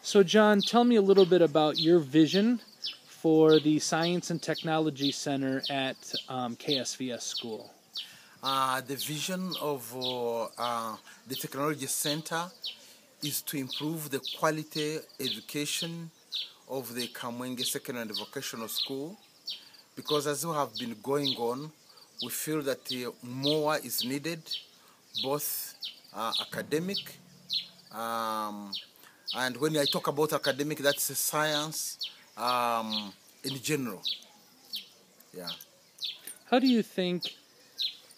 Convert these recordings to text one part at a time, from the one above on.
So John, tell me a little bit about your vision for the Science and Technology Center at KSVS School. The vision of the Technology Center is to improve the quality education of the Kamwenge Secondary and Vocational School, because as we have been going on, we feel that more is needed, both academic, and when I talk about academic, that's science in general. Yeah. How do you think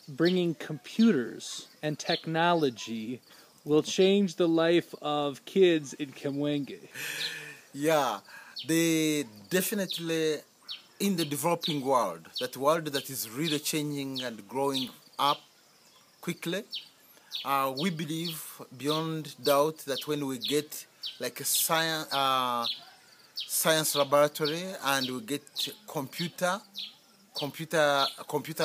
bringing computers and technology will change the life of kids in Kamwenge? Yeah, they definitely, in the developing world, that world that is really changing and growing up quickly, we believe beyond doubt that when we get like a science laboratory and we get computer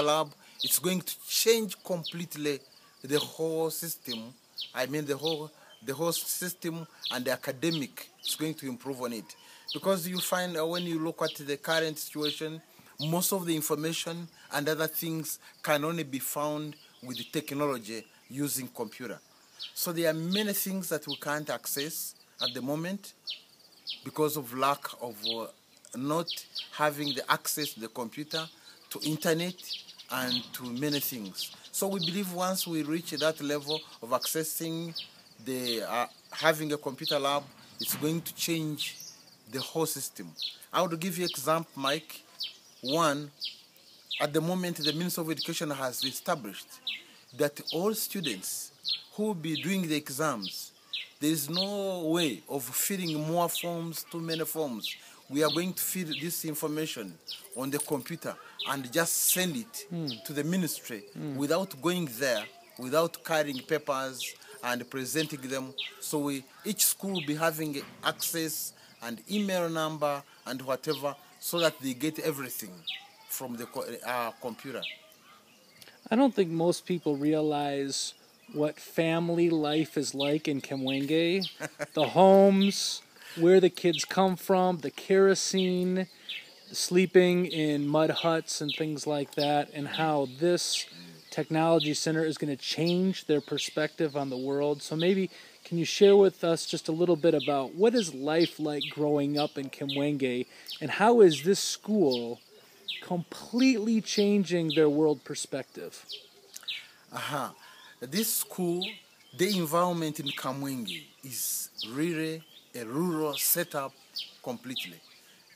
lab, it's going to change completely the whole system. I mean the whole system and the academic is going to improve on it, because you find when you look at the current situation, most of the information and other things can only be found with the technology using computer. So there are many things that we can't access at the moment because of lack of not having the access to the computer, to internet, and to many things. So we believe once we reach that level of accessing the having a computer lab, it's going to change the whole system. I would give you an example, Mike. One, at the moment, the Ministry of Education has established that all students who will be doing the exams, there is no way of filling more forms, too many forms. We are going to feed this information on the computer and just send it to the ministry without going there, without carrying papers and presenting them. So each school will be having access and email number and whatever, so that they get everything from the computer. I don't think most people realize what family life is like in Kamwenge. The homes, where the kids come from, the kerosene, sleeping in mud huts and things like that, and how this technology center is going to change their perspective on the world. So maybe can you share with us just a little bit about what is life like growing up in Kamwenge, and how is this school completely changing their world perspective? This school, the environment in Kamwenge is really a rural setup completely.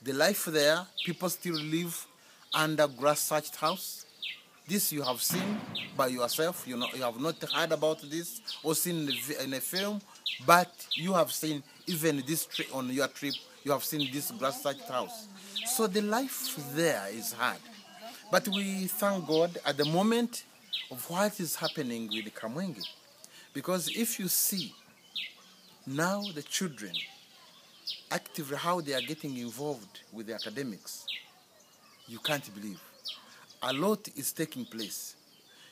The life there, people still live under grass thatched house. This you have seen by yourself. You have not heard about this or seen in a film, but you have seen even this on your trip. You have seen this grass thatched house. So the life there is hard, but we thank God at the moment of what is happening with Kamwenge, because if you see now the children actively how they are getting involved with the academics, you can't believe. A lot is taking place.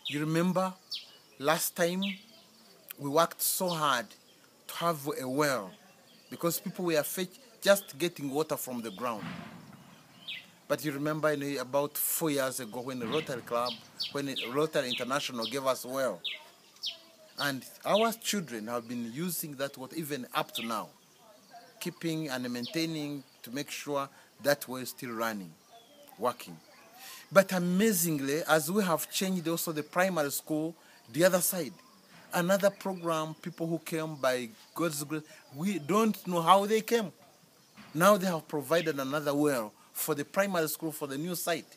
You remember last time we worked so hard to have a well, because people were just getting water from the ground. But you remember about 4 years ago when the Rotary Club, when Rotary International gave us a well. And our children have been using that water even up to now, keeping and maintaining to make sure that well is still running, working. But amazingly, as we have changed also the primary school, the other side, another program, people who came by God's grace, we don't know how they came. Now they have provided another well for the primary school, for the new site.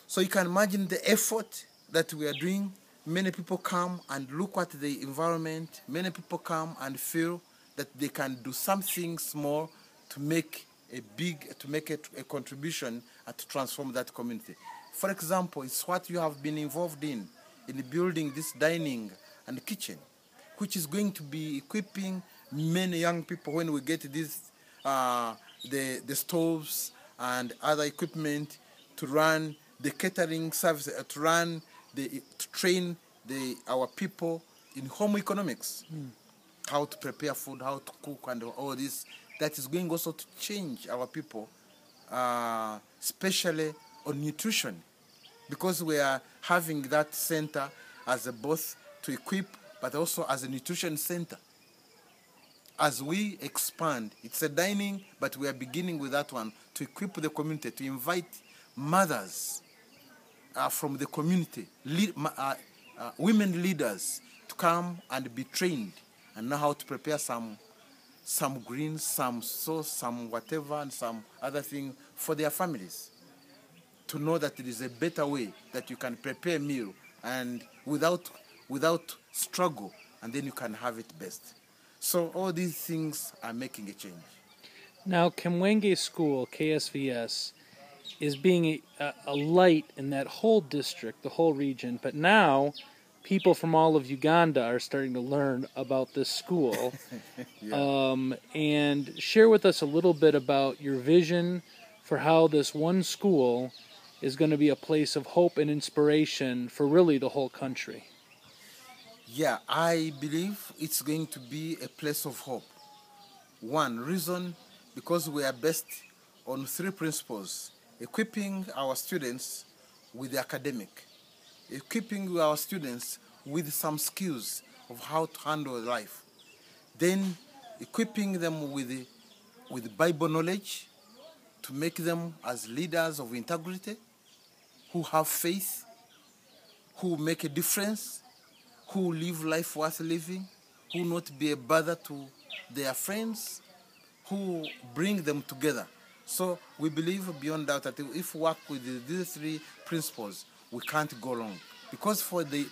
So you can imagine the effort that we are doing. Many people come and look at the environment. Many people come and feel that they can do something small to make a contribution and to transform that community. For example, it's what you have been involved in building this dining and kitchen, which is going to be equipping many young people when we get this the stoves and other equipment to run the catering service, to train our people in home economics. how to prepare food, how to cook, and all this. That is going also to change our people, especially on nutrition, because we are having that center as a both to equip, but also as a nutrition center. As we expand, it's a dining, but we are beginning with that one to equip the community, to invite mothers from the community, women leaders, to come and be trained and know how to prepare some greens, some sauce, some whatever, and some other thing for their families. To know that there is a better way that you can prepare a meal and without struggle, and then you can have it best. So all these things are making a change. Now, Kamwenge School, KSVS, is being a light in that whole district, the whole region. But now, people from all of Uganda are starting to learn about this school. Yeah. And share with us a little bit about your vision for how this one school is going to be a place of hope and inspiration for really the whole country. Yeah, I believe it's going to be a place of hope. One reason, because we are based on three principles: equipping our students with the academic, equipping our students with some skills of how to handle life, then equipping them with Bible knowledge to make them as leaders of integrity, who have faith, who make a difference, who live life worth living, who not be a bother to their friends, who bring them together. So we believe beyond doubt that if we work with these three principles, we can't go wrong. Because for the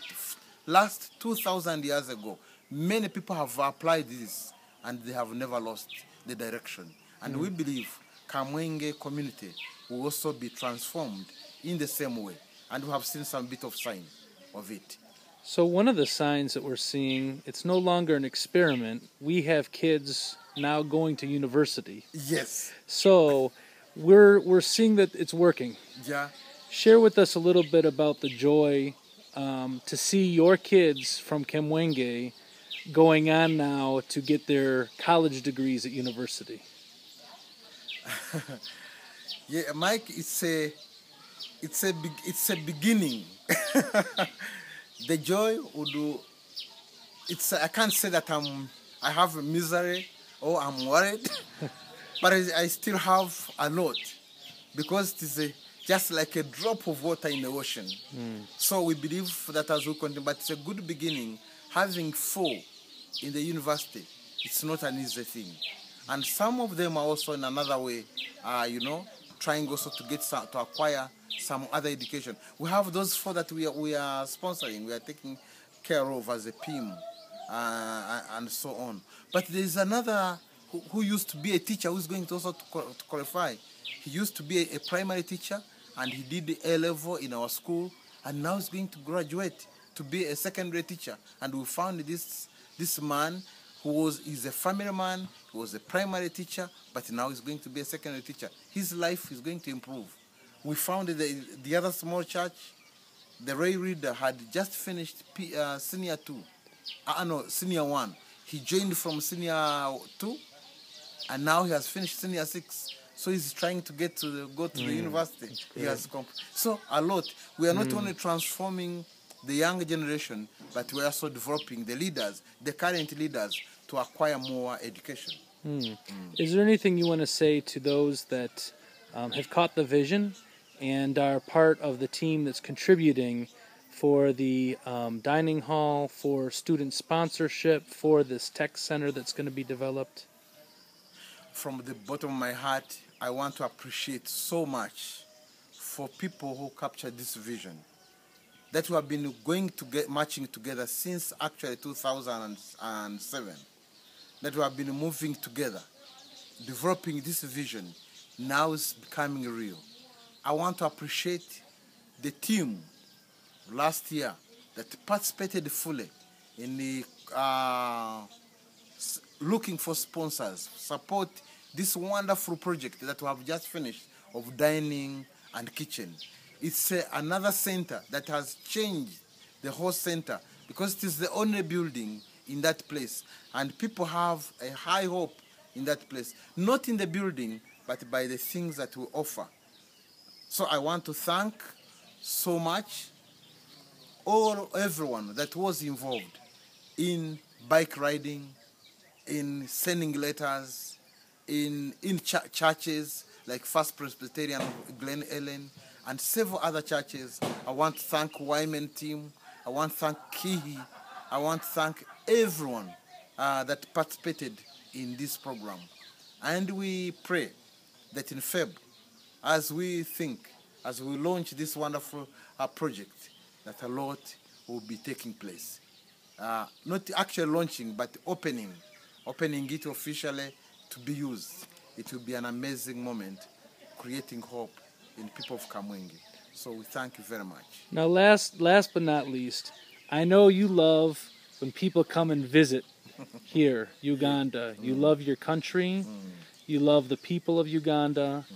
last 2,000 years ago, many people have applied this and they have never lost the direction. And we believe Kamwenge community will also be transformed in the same way. And we have seen some bit of sign of it. So one of the signs that we're seeing, it's no longer an experiment. We have kids now going to university. Yes. So we're seeing that it's working. Yeah. Share with us a little bit about the joy to see your kids from Kamwenge going on now to get their college degrees at university. Yeah, Mike, it's a beginning. The joy would do. I can't say that I have a misery or I'm worried, but I still have a lot, because it is just like a drop of water in the ocean. So we believe that as we continue, but it's a good beginning. Having 4 in the university, it's not an easy thing. And some of them are also in another way, trying also to acquire some other education. We have those 4 that we are sponsoring, we are taking care of as a PIM, and so on. But there is another who used to be a teacher who is going to also to qualify. He used to be a primary teacher, and he did the A-level in our school, and now he's going to graduate to be a secondary teacher. And we found this man is a family man, he was a primary teacher, but now he's going to be a secondary teacher. His life is going to improve. We found the other small church, the Ray Reader had just finished senior 1. He joined from senior 2, and now he has finished senior 6. So he's trying to go to the university. He has so a lot. We are not only transforming the young generation, but we are also developing the leaders, the current leaders, to acquire more education. Is there anything you want to say to those that have caught the vision and are part of the team that's contributing for the dining hall, for student sponsorship, for this tech center that's going to be developed? From the bottom of my heart, I want to appreciate so much for people who captured this vision, that we have been marching together since actually 2007, that we have been moving together, developing this vision. Now it's becoming real. I want to appreciate the team last year that participated fully in the looking for sponsors, support this wonderful project that we have just finished of dining and kitchen. It's another center that has changed the whole center, because it is the only building in that place. And people have a high hope in that place. Not in the building, but by the things that we offer. So I want to thank so much everyone that was involved in bike riding, in sending letters, in churches like First Presbyterian Glen Ellen and several other churches. I want to thank Wyman team. I want to thank Kihi. I want to thank everyone that participated in this program. And we pray that in Feb, as we launch this wonderful project, that a lot will be taking place. Not actually launching, but opening it officially to be used. It will be an amazing moment, creating hope in people of Kamwenge. So we thank you very much. Now, last but not least, I know you love when people come and visit here, Uganda. You love your country. You love the people of Uganda.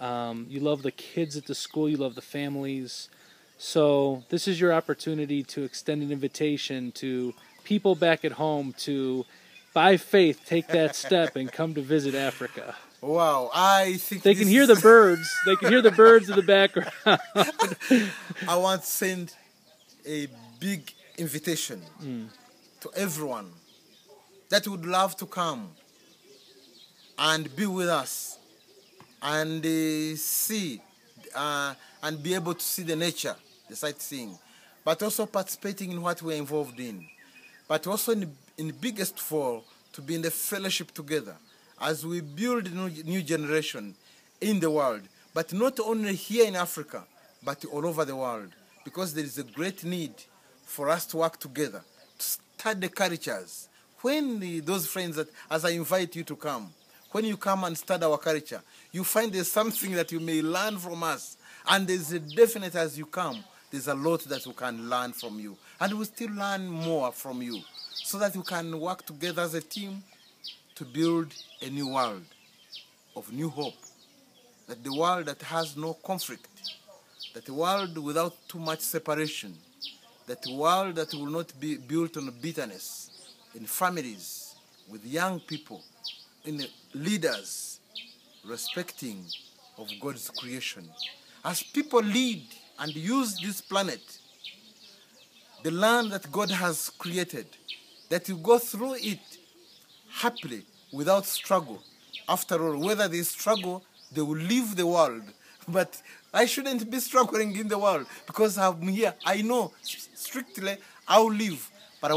You love the kids at the school. You love the families. So this is your opportunity to extend an invitation to people back at home to, by faith, take that step and come to visit Africa. Wow, I think they can hear the birds. They can hear the birds in the background. I want to send a big invitation to everyone that would love to come and be with us and see and be able to see the nature, the sightseeing, but also participating in what we're involved in, but also in the biggest of all, to be in the fellowship together as we build a new generation in the world, but not only here in Africa, but all over the world, because there is a great need for us to work together, to study cultures. When those friends that, as I invite you to come, when you come and study our culture, you find there's something that you may learn from us. And there's a definite, as you come, there's a lot that we can learn from you. And we'll still learn more from you, so that we can work together as a team to build a new world of new hope. That the world that has no conflict, that the world without too much separation, that the world that will not be built on bitterness, in families, with young people, in leaders, respecting of God's creation. As people lead and use this planet, the land that God has created, that you go through it happily, without struggle. After all, whether they struggle, they will leave the world. But I shouldn't be struggling in the world, because I'm here. I know strictly I'll live, but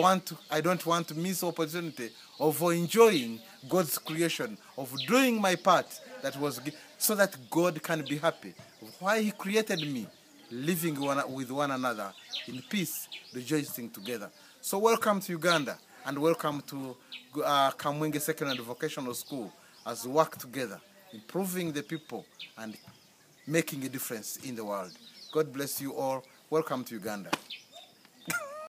I don't want to miss opportunity of enjoying God's creation, of doing my part that was so that God can be happy. Why He created me, living with one another in peace, rejoicing together. So welcome to Uganda, and welcome to Kamwenge Secondary Vocational School, as we work together, improving the people and making a difference in the world. God bless you all. Welcome to Uganda.